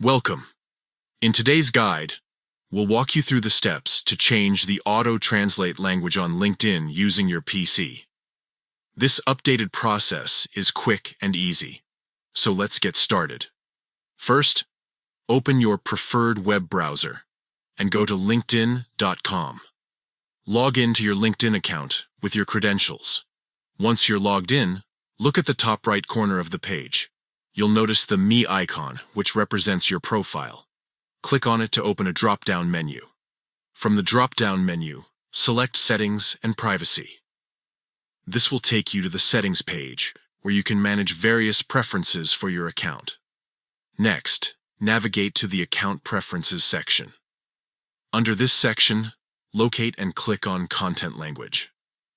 Welcome. In today's guide, we'll walk you through the steps to change the auto-translate language on LinkedIn using your PC. This updated process is quick and easy, so let's get started. First, open your preferred web browser and go to linkedin.com. Log in to your LinkedIn account with your credentials. Once you're logged in, look at the top right corner of the page. You'll notice the Me icon, which represents your profile. Click on it to open a drop-down menu. From the drop-down menu, select Settings and Privacy. This will take you to the Settings page, where you can manage various preferences for your account. Next, navigate to the Account Preferences section. Under this section, locate and click on Content Language.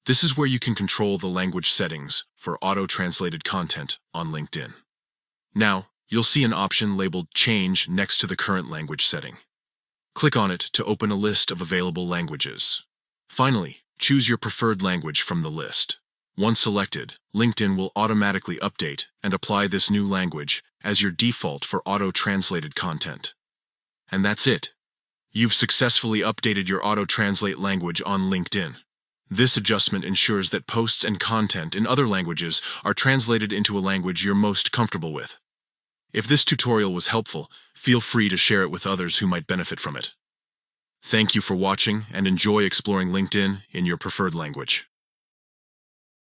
This is where you can control the language settings for auto-translated content on LinkedIn. Now, you'll see an option labeled Change next to the current language setting. Click on it to open a list of available languages. Finally, choose your preferred language from the list. Once selected, LinkedIn will automatically update and apply this new language as your default for auto-translated content. And that's it. You've successfully updated your auto-translate language on LinkedIn. This adjustment ensures that posts and content in other languages are translated into a language you're most comfortable with. If this tutorial was helpful, feel free to share it with others who might benefit from it. Thank you for watching and enjoy exploring LinkedIn in your preferred language.